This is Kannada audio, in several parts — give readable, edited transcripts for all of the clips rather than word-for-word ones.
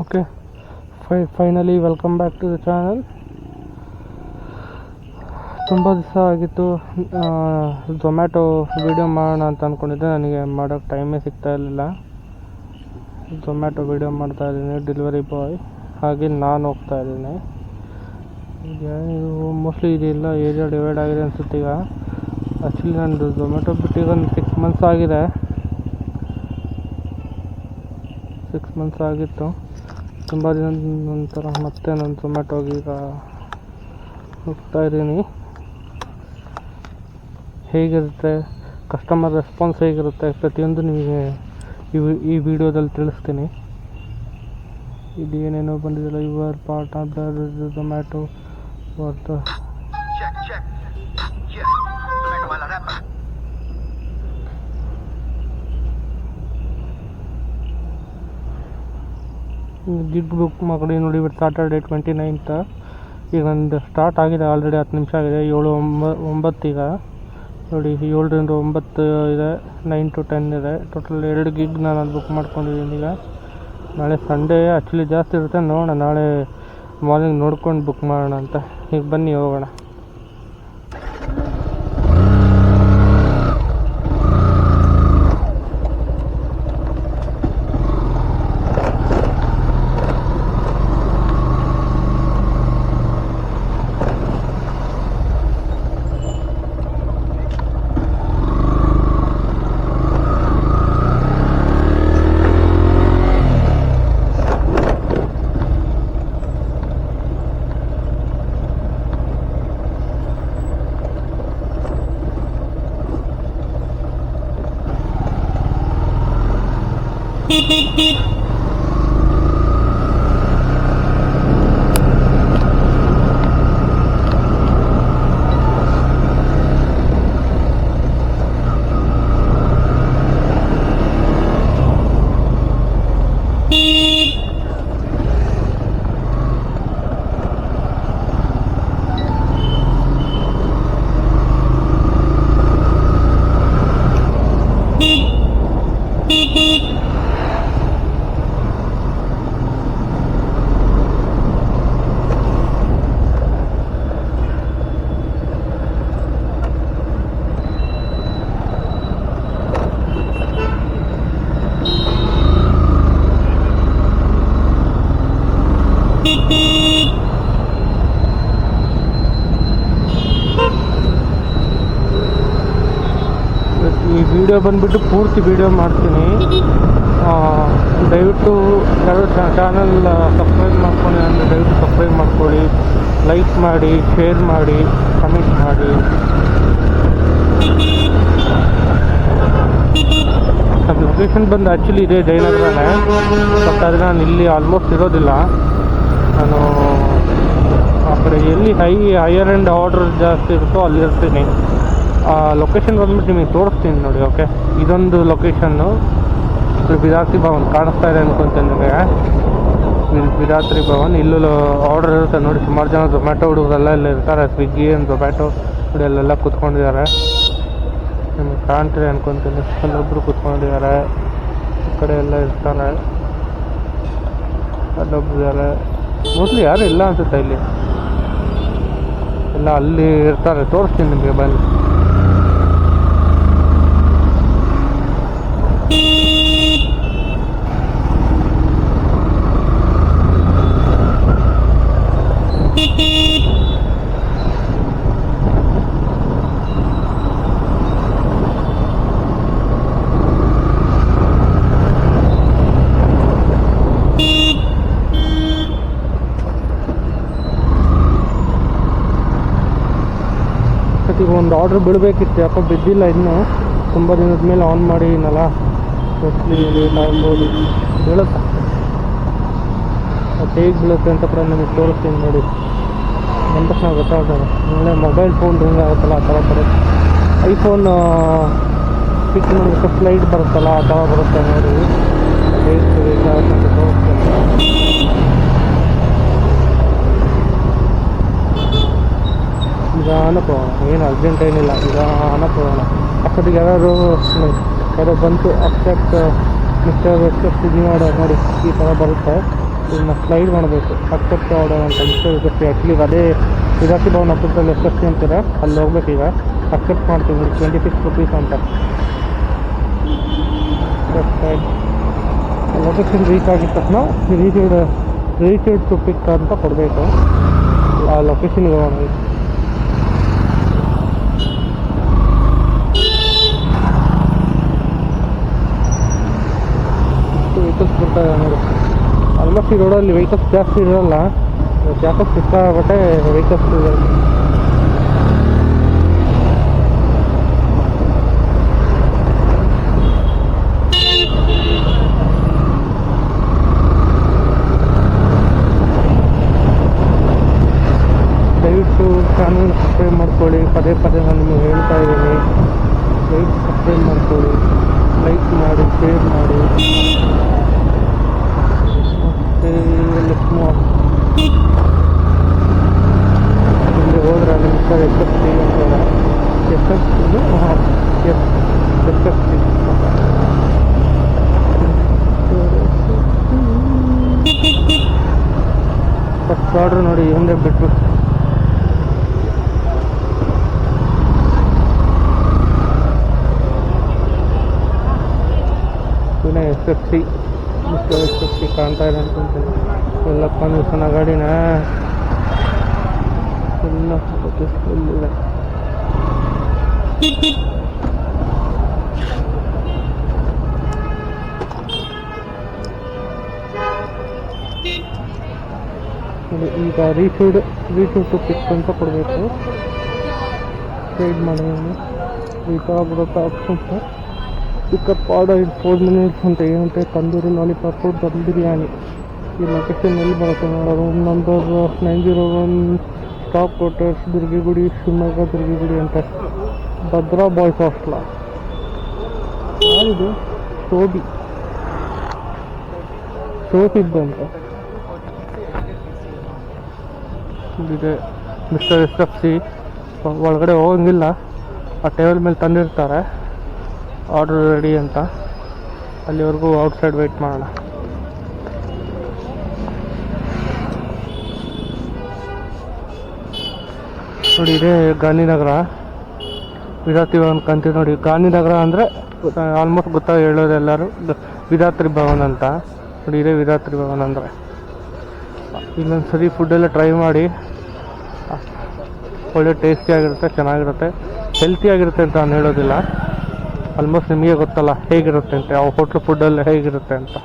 Okay finally welcome back to the channel. ತುಂಬ ದಿವಸ ಆಗಿತ್ತು ಝೊಮ್ಯಾಟೊ ವೀಡಿಯೋ ಮಾಡೋಣ ಅಂತ ಅಂದ್ಕೊಂಡಿದ್ದೆ. ನನಗೆ ಮಾಡೋಕ್ಕೆ ಟೈಮೇ ಸಿಗ್ತಾ ಇರಲಿಲ್ಲ. ಝೊಮ್ಯಾಟೊ ವೀಡಿಯೋ ಮಾಡ್ತಾಯಿದ್ದೀನಿ, ಡೆಲಿವರಿ ಬಾಯ್ ಹಾಗೆ ನಾನು ಹೋಗ್ತಾ ಇದ್ದೀನಿ. ಈಗ ಇದು ಮೋಸ್ಟ್ಲಿ ಇದೆಲ್ಲ ಏರಿಯಾ ಡಿವೈಡ್ ಆಗಿದೆ ಅನಿಸುತ್ತೆ. ಈಗ ಆ್ಯಕ್ಚುಲಿ ನಂದು ಝೊಮ್ಯಾಟೊ ಬಿಟ್ಟು ಈಗ ಒಂದು 6 months ಆಗಿದೆ. 6 months ಆಗಿತ್ತು. ತುಂಬ ದಿನದ ನಂತರ ಮತ್ತೆ ನಾನು ಝೊಮ್ಯಾಟೊಗೆ ಈಗ ಹೋಗ್ತಾ ಇದ್ದೀನಿ. ಹೇಗಿರುತ್ತೆ, ಕಸ್ಟಮರ್ ರೆಸ್ಪಾನ್ಸ್ ಹೇಗಿರುತ್ತೆ ಪ್ರತಿಯೊಂದು ನಿಮಗೆ ಈ ವಿಡಿಯೋದಲ್ಲಿ ತಿಳಿಸ್ತೀನಿ. ಇದು ಏನೇನೋ ಬಂದಿದೆಯಲ್ಲ, your part of the Zomato worth gig book ಮಾಡಿ ನೋಡಿ. ಇವತ್ತು Saturday 29th. ಈಗ ಒಂದು ಸ್ಟಾರ್ಟ್ ಆಗಿದೆ, ಆಲ್ರೆಡಿ 10 ನಿಮಿಷ ಆಗಿದೆ. 7-9 ಈಗ ನೋಡಿ. 7ರಿಂದ 9 ಇದೆ, 9 to 10 ಇದೆ. ಟೋಟಲ್ 2 ಗಿಗ್ ನಾನು ಅಲ್ಲಿ ಬುಕ್ ಮಾಡ್ಕೊಂಡಿದ್ದೀನಿ. ಈಗ ನಾಳೆ ಸಂಡೇ ಆ್ಯಕ್ಚುಲಿ ಜಾಸ್ತಿ ಇರುತ್ತೆ. ನೋಡೋಣ, ನಾಳೆ ಮಾರ್ನಿಂಗ್ ನೋಡ್ಕೊಂಡು ಬುಕ್ ಮಾಡೋಣ ಅಂತ. ಈಗ ಬನ್ನಿ ಹೋಗೋಣ. ಈ ವಿಡಿಯೋ ಬಂದುಬಿಟ್ಟು ಪೂರ್ತಿ ವಿಡಿಯೋ ಮಾಡ್ತೀನಿ. ದಯವಿಟ್ಟು ಯಾರು ಚಾನಲ್ ಸಬ್ಸ್ಕ್ರೈಬ್ ಮಾಡ್ಕೊಂಡು ಅಂದರೆ ದಯವಿಟ್ಟು ಸಬ್ಸ್ಕ್ರೈಬ್ ಮಾಡ್ಕೊಳ್ಳಿ, ಲೈಕ್ ಮಾಡಿ, ಶೇರ್ ಮಾಡಿ, ಕಮೆಂಟ್ ಮಾಡಿ. ನಮ್ಮ ಲೊಕೇಶನ್ ಬಂದು ಆ್ಯಕ್ಚುಲಿ ಇದೆ ಜಯನಗರನೇ. ಬಟ್ ಆದರೆ ನಾನು ಇಲ್ಲಿ ಆಲ್ಮೋಸ್ಟ್ ಇರೋದಿಲ್ಲ. ನಾನು ಆ ಕಡೆ ಎಲ್ಲಿ ಹೈಯರ್ ಆ್ಯಂಡ್ ಆರ್ಡರ್ ಜಾಸ್ತಿ ಇರುತ್ತೋ ಅಲ್ಲಿ ಇರ್ತೀನಿ. ಲೊಕೇಶನ್ ಬಂದ್ಬಿಟ್ಟು ನಿಮಗೆ ತೋರಿಸ್ತೀನಿ ನೋಡಿ. ಓಕೆ, ಇದೊಂದು ಲೊಕೇಶನ್ನು ವಿಧಾತ್ರಿ ಭವನ್ ಕಾಣಿಸ್ತಾ ಇದೆ ಅನ್ಕೊತೀನಿ ನಿಮಗೆ. ವಿಧಾತ್ರಿ ಭವನ್ ಇಲ್ಲೂ ಆರ್ಡರ್ ಇರುತ್ತೆ ನೋಡಿ. ಸುಮಾರು ಜನ ಝೊಮ್ಯಾಟೊ ಹುಡುಗರೆಲ್ಲ ಇಲ್ಲಿ ಇರ್ತಾರೆ. ಸ್ವಿಗ್ಗಿ ಆ್ಯಂಡ್ ಝೊಮ್ಯಾಟೊ ನೋಡಿ ಅಲ್ಲೆಲ್ಲ ಕೂತ್ಕೊಂಡಿದ್ದಾರೆ. ನಿಮಗೆ ಕಾಣ್ತಿದೆ ಅನ್ಕೊತೀನಿ. ಅಲ್ಲೊಬ್ಬರು ಕೂತ್ಕೊಂಡಿದ್ದಾರೆ, ಈ ಕಡೆ ಎಲ್ಲ ಇರ್ತಾರೆ. ಅಲ್ಲೊಬ್ರು ಇದ್ದಾರೆ. ಮೋಸ್ಟ್ಲಿ ಯಾರು ಇಲ್ಲ ಅನ್ಸುತ್ತೆ ಇಲ್ಲಿ, ಎಲ್ಲ ಅಲ್ಲಿ ಇರ್ತಾರೆ. ತೋರಿಸ್ತೀನಿ ನಿಮಗೆ ಬನ್ನಿ. ಈಗ ಒಂದು ಆರ್ಡ್ರ್ ಬಿಡಬೇಕಿತ್ತು, ಯಾಕೋ ಬಿದ್ದಿಲ್ಲ ಇನ್ನೂ. ತುಂಬ ದಿನದ ಮೇಲೆ ಆನ್ ಮಾಡಿನಲ್ಲ, ಮೋಸ್ಟ್ಲಿ ಲೇಟ್ ಆಗ್ಬೋದು. ಬೀಳುತ್ತೆ, ಅದು ಹೇಗೆ ಬೀಳುತ್ತೆ ಅಂತ ಕೂಡ ನಿಮಗೆ ತೋರಿಸ್ತೀನಿ ನೋಡಿ. ಬಂದ ತಕ್ಷಣ ಗೊತ್ತಾಗ್ತದೆ. ಒಳ್ಳೆ ಮೊಬೈಲ್ ಫೋನ್ ರಿಂಗ್ ಆಗುತ್ತಲ್ಲ ಆ ಥರ ಬರುತ್ತೆ. ಐಫೋನ್ ಪಿಕ್ ಮಾಡಬೇಕು, ಸ್ಲೈಡ್ ಬರುತ್ತಲ್ಲ ಆ ಥರ ಬರುತ್ತೆ ನೋಡಿ. ಹೇಗೆ ತೋರಿಸ್ತೀನಿ. ನಿಧಾನಕ್ಕೆ ಹೋಗೋಣ, ಏನು ಅರ್ಜೆಂಟ್ ಏನಿಲ್ಲ. ನಿಧಾನಕ್ಕೆ ಹೋಗೋಣ. ಅಷ್ಟೊತ್ತಿಗೆ ಯಾರೋ ಬಂತು ಅಕ್ಸೆಪ್ಟ್ ಮಿಸ್ಟರ್ ಅಕ್ಸೆಪ್ಟ್ ಇದು ಮಾಡಿ ಈ ಥರ ಬರುತ್ತೆ. ಇದನ್ನು ಸ್ಲೈಡ್ ಮಾಡಬೇಕು. ಅಕ್ಸೆಪ್ಟ್ ಆರ್ಡರ್ ಅಂತ ಆ್ಯಕ್ಚುಲಿ ಅದೇ ವಿರಾಟಿ ಭವನ್ ಹತ್ರದಲ್ಲಿ ಎಸ್ ಅಂತಾರೆ, ಅಲ್ಲಿ ಹೋಗ್ಬೇಕು. ಈಗ ಅಕ್ಸೆಪ್ಟ್ ಮಾಡ್ತೀವಿ. 26 rupees ಅಂತ ಲೊಕೇಶನ್ ರೀಚ್ ಆಗಿದ ತಕ್ಷಣ ರೀಚೆಡ್ ಟು ಪಿಕ್ ಅಂತ ಕೊಡಬೇಕು. ಆ ಲೊಕೇಶನ್ಗೆ ಹೋಗೋಣ. ವೆಹಿಕಲ್ಸ್ ಬರ್ತಾರೆ ನೋಡಿ. ಆಲ್ಮೋಸ್ಟ್ ಈ ರೋಡಲ್ಲಿ ವೆಹಿಕಲ್ಸ್ ಜಾಸ್ತಿ ಇರೋಲ್ಲ, ಯಾಕೋ ಸಿಕ್ಕಾಗಟ್ಟೆ ವೆಹಿಕಲ್ಸ್ ಇದೆ. ದಯವಿಟ್ಟು ಚಾನಲ್ ಸಬ್ಸ್ಕ್ರೈಬ್ ಮಾಡ್ಕೊಳ್ಳಿ. ಪದೇ ಪದೇ ನಾನು ನಿಮಗೆ ಹೇಳ್ತಾ ಇದ್ದೀನಿ, ದಯವಿಟ್ಟು ಸಬ್ಸ್ಕ್ರೈಬ್ ಮಾಡ್ಕೊಳ್ಳಿ, ಲೈಕ್ ಮಾಡಿ, ಶೇರ್ ಮಾಡಿ. ಮತ್ತು ಇಲ್ಲಿ ಹೋದ್ರೆ ನಿಮ್ಮ ಸರ್ SFC ಅಂತ SFC ಫಸ್ಟ್ ಆರ್ಡ್ರ್ ನೋಡಿ ಹಿಂದೆ ಬಿಟ್ಟು SFC SFC ಕಾಣ್ತಾ ಇದೆ ಅನ್ಕೊಂತೀನಿ. ಎಲ್ಲಪ್ಪ ದಿವಸನ ಗಾಡಿನ ಎಲ್ಲ ಇಲ್ಲಿಲ್ಲ. ಈಗ ರೀಚೂಡ್ ಟು ಪಿಕ್ ಅಂತ ಕೊಡಬೇಕು. ಸೈಡ್ ಮಾಡಿ ರೀಚ್ ಆಗ್ಬಿಡುತ್ತೆ option sir. Pickup order in 4 minutes ಅಂತ ಏನಂತೆ. ತಂದೂರಿ ಲಾಲಿಪಾಪು ದಮ್ ಬಿರಿಯಾನಿ. ಈ ಲೊಕೇಶನ್ ಎಲ್ಲಿ ಬರುತ್ತೆ ನೋಡೋದು. Room number 901 staff quarters Durgigudi, Shivamogga Durgigudi ಅಂತ. Bhadra boys hostel. ಯಾರಿದು? ಸೋಬಿದ್ದು ಅಂತ ಇದೆ. ಮಿಸ್ಟರ್ SFC ಒಳಗಡೆ ಹೋಗಂಗಿಲ್ಲ, ಆ ಟೇಬಲ್ ಮೇಲೆ ತಂದಿರ್ತಾರೆ ಆರ್ಡರ್ ರೆಡಿ ಅಂತ. ಅಲ್ಲಿವರೆಗೂ ಔಟ್ಸೈಡ್ ವೆಯ್ಟ್ ಮಾಡೋಣ. ನೋಡಿ ಇದೇ ಗಾಂಧಿನಗರ ವಿರಾಟಿ ಭವನ್ ಕಂತೀವಿ ನೋಡಿ. ಗಾಂಧಿನಗರ ಅಂದರೆ ಆಲ್ಮೋಸ್ಟ್ ಗೊತ್ತಾಗಿ ಹೇಳೋದು ಎಲ್ಲರೂ ವಿರಾತ್ರಿ ಭವನ್ ಅಂತ. ನೋಡಿ ಇದೇ ವಿರಾತ್ರಿ ಭವನ್ ಅಂದರೆ. ಇಲ್ಲೊಂದು ಸರಿ ಫುಡ್ಡೆಲ್ಲ ಟ್ರೈ ಮಾಡಿ, ಒಳ್ಳೆ ಟೇಸ್ಟಿಯಾಗಿರುತ್ತೆ, ಚೆನ್ನಾಗಿರುತ್ತೆ, ಹೆಲ್ತಿಯಾಗಿರುತ್ತೆ ಅಂತ ನಾನು ಹೇಳೋದಿಲ್ಲ. ಆಲ್ಮೋಸ್ಟ್ ನಿಮಗೆ ಗೊತ್ತಲ್ಲ ಹೇಗಿರುತ್ತೆ ಅಂತ, ಯಾವ ಹೋಟ್ಲ್ ಫುಡ್ಡೆಲ್ಲ ಹೇಗಿರುತ್ತೆ ಅಂತ.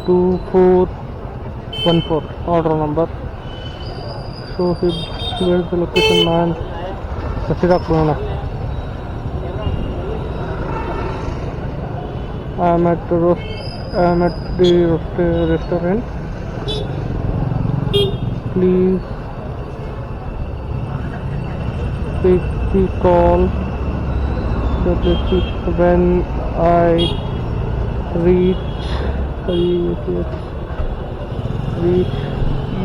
Two 414 order number. So where's the location man. Message ಹಾಕ್ಬೋಣ. I am at the restaurant. Please take the call. When I reach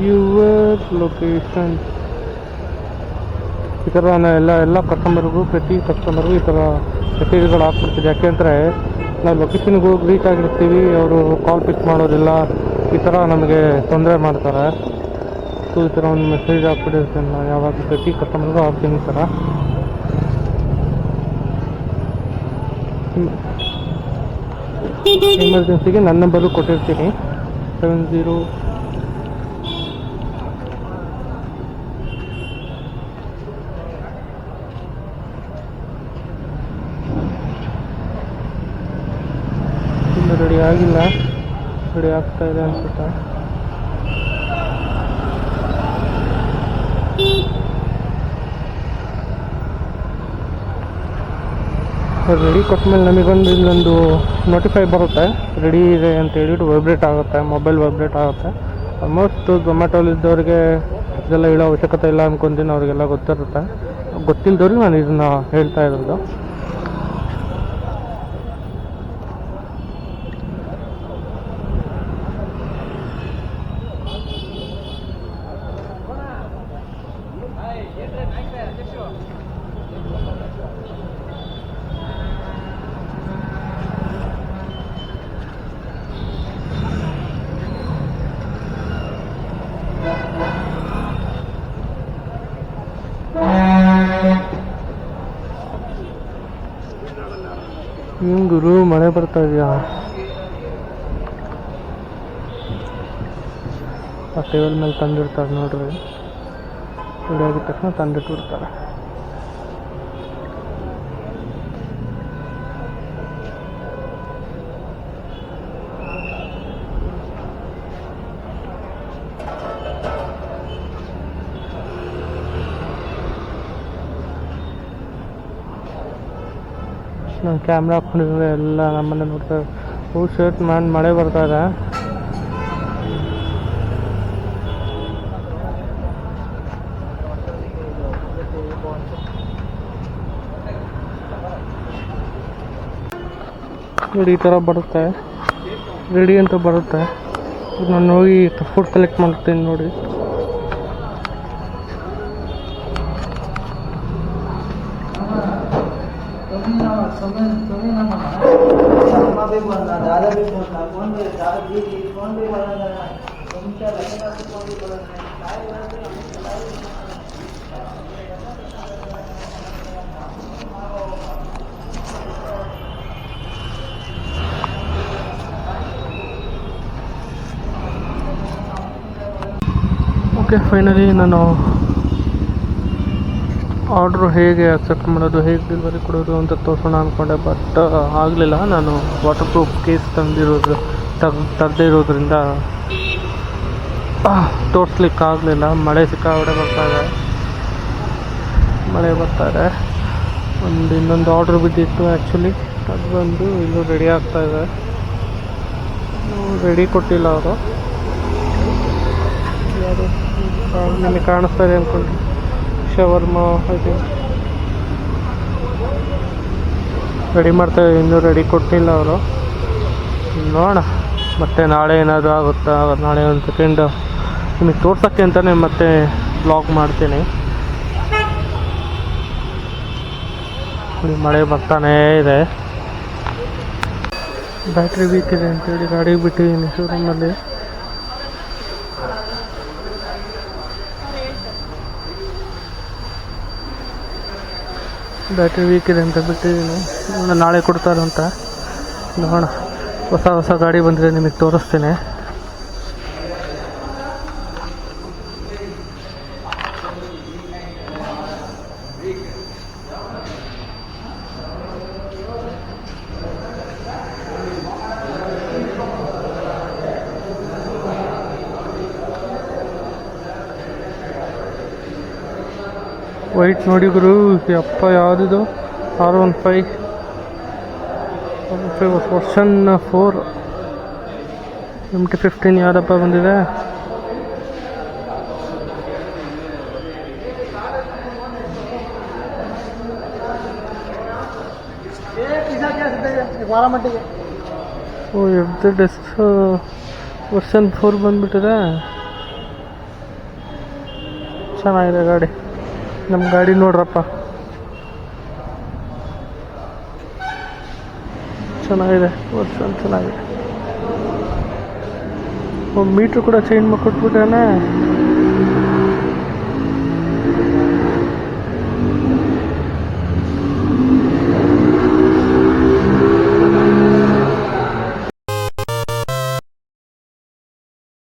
your location. ಈ ಥರ ನಾನು ಎಲ್ಲ ಕಸ್ಟಮರ್ಗೂ, ಪ್ರತಿ ಕಸ್ಟಮರ್ಗೂ ಈ ಥರ ಮೆಸೇಜ್ಗಳು ಹಾಕ್ಬಿಡ್ತೀನಿ. ಯಾಕೆಂದರೆ ನಾವು ಲೊಕೇಶನ್ಗೆ ಹೋಗಿ ರೀಚ್ ಆಗಿರ್ತೀವಿ, ಅವರು ಕಾಲ್ ಪಿಕ್ ಮಾಡೋದಿಲ್ಲ, ಈ ಥರ ನಮಗೆ ತೊಂದರೆ ಮಾಡ್ತಾರೆ. ಸೊ ಈ ಥರ ಒಂದು ಮೆಸೇಜ್ ಹಾಕ್ಬಿಟ್ಟಿರ್ತೀನಿ ನಾನು ಯಾವಾಗ ಪ್ರತಿ ಕಸ್ಟಮರ್ಗೂ ಹಾಕ್ತೀನಿ. ಈ ಥರ ಎಮರ್ಜೆನ್ಸಿಗೆ ನನ್ನ ನಂಬರು ಕೊಟ್ಟಿರ್ತೀನಿ. 70 ರೆಡಿ ಆಗಿಲ್ಲ, ರೆಡಿ ಆಗ್ತಾ ಇದೆ ಅನ್ಸುತ್ತೆ. ರೆಡಿ ಕೊಟ್ಮೇಲೆ ನಮಗೊಂದು ಇಲ್ಲೊಂದು ನೋಟಿಫೈ ಬರುತ್ತೆ, ರೆಡಿ ಇದೆ ಅಂತ ಹೇಳಿಬಿಟ್ಟು ವೈಬ್ರೇಟ್ ಆಗುತ್ತೆ, ಮೊಬೈಲ್ ವೈಬ್ರೇಟ್ ಆಗುತ್ತೆ. ಆಲ್ಮೋಸ್ಟ್ ಝೊಮ್ಯಾಟೋಲಿದ್ದವ್ರಿಗೆ ಇದೆಲ್ಲ ಹೇಳೋ ಅವಶ್ಯಕತೆ ಇಲ್ಲ ಅಂದ್ಕೊತೀನಿ, ಅವ್ರಿಗೆಲ್ಲ ಗೊತ್ತಿರುತ್ತೆ. ಗೊತ್ತಿಲ್ಲದವ್ರಿಗೆ ನಾನು ಇದನ್ನು ಹೇಳ್ತಾ ಇರೋದು. ಗುರು ಮಳೆ ಬರ್ತಾ ಇದೆಯಾ? ಆ ಟೇಬಲ್ ಮೇಲೆ ತಂದಿರ್ತಾರೆ ನೋಡ್ರಿ, ರೆಡಿ ಆಗಿದ ತಕ್ಷಣ ತಂದಿಟ್ಬಿಡ್ತಾರೆ. ನಾನು ಕ್ಯಾಮ್ರಾ ಹಾಕ್ಕೊಂಡಿದ್ರೆ ಎಲ್ಲ ನಮ್ಮನ್ನೇ ನೋಡ್ತಾರೆ. ಶರ್ಟ್ ಮಳೆ ಬರ್ತಾ ಇದೆ. ನೋಡಿ ಈ ಥರ ಬರುತ್ತೆ, ರೆಡಿ ಅಂತ ಬರುತ್ತೆ. ನಾನು ಹೋಗಿ ಫುಡ್ ಕಲೆಕ್ಟ್ ಮಾಡ್ತೀನಿ ನೋಡಿ. ಓಕೆ, ಫೈನಲಿ ನಾನು ಆರ್ಡ್ರು ಹೇಗೆ ಅಕ್ಸೆಪ್ಟ್ ಮಾಡೋದು, ಹೇಗೆ ಡೆಲಿವರಿ ಕೊಡೋದು ಅಂತ ತೋರಿಸೋಣ ಅಂದ್ಕೊಂಡೆ. ಬಟ್ ಆಗಲಿಲ್ಲ. ನಾನು ವಾಟರ್ ಪ್ರೂಫ್ ಕೇಸ್ ತರದೇ ಇರೋದ್ರಿಂದ ತೋರಿಸ್ಲಿಕ್ಕಾಗಲಿಲ್ಲ. ಮಳೆ ಸಿಕ್ಕಾಪಟ್ಟೆ ಬರ್ತಾಯಿದೆ. ಇನ್ನೊಂದು ಆರ್ಡ್ರ್ ಬಿದ್ದಿತ್ತು ಆ್ಯಕ್ಚುಲಿ. ಅದು ಬಂದು ಇನ್ನೂ ರೆಡಿ ಆಗ್ತಾಯಿದೆ. ರೆಡಿ ಕೊಟ್ಟಿಲ್ಲ ಅವರು. ಯಾರು ನಿಮಗೆ ಕಾಣಿಸ್ತಾ ಇದೆ ಅಂದ್ಕೊಂಡು ಶವರ್ಮ ಇದೆ ರೆಡಿ ಮಾಡ್ತಾರೆ. ಇನ್ನೂ ರೆಡಿ ಕೊಟ್ಟಿಲ್ಲ ಅವರು. ನೋಡೋಣ ಮತ್ತೆ ನಾಳೆ ಏನಾದರೂ ಆಗುತ್ತಾ. ನಾಳೆ ಒಂದು ಸೆಕೆಂಡ್ ನಿಮಗೆ ತೋರ್ಸೋಕ್ಕೆ ಅಂತಲೇ ಮತ್ತೆ ಬ್ಲಾಗ್ ಮಾಡ್ತೀನಿ. ಮಳೆ ಬರ್ತಾನೇ ಇದೆ. ಬ್ಯಾಟ್ರಿ ವೀಕ್ ಇದೆ ಅಂತೇಳಿ ಗಾಡಿ ಬಿಟ್ಟಿದ್ದೀನಿ ಶೋರೂಮಲ್ಲಿ. ಬ್ಯಾಟ್ರಿ ವೀಕ್ ಇದೆ ಅಂತ ಬಿಟ್ಟಿದ್ದೀನಿ. ನಾಳೆ ಕೊಡ್ತಾರೆ ಅಂತ ನೋಡೋಣ. ಹೊಸ ಗಾಡಿ ಬಂದರೆ ನಿಮಗೆ ತೋರಿಸ್ತೀನಿ. ವೈಟ್ ನೋಡಿ ಗುರು, ಅಪ್ಪ ಯಾವುದಿದು R15 ವರ್ಷನ್ 4 MT-15 ಯಾವುದಪ್ಪ ಬಂದಿದೆ. ಓ FZ ವರ್ಷನ್ 4 ಬಂದುಬಿಟ್ಟಿದೆ. ಚೆನ್ನಾಗಿದೆ ಗಾಡಿ. ನಮ್ಮ ಗಾಡಿ ನೋಡ್ರಪ್ಪ, ಚೆನ್ನಾಗಿದೆ. ವರ್ಷನ್ ಚೆನ್ನಾಗಿದೆ. ಮೀಟ್ರ್ ಕೂಡ ಚೇಂಜ್ ಮಾಡಿ ಕೊಟ್ಬಿಟ್ಟಾನೆ.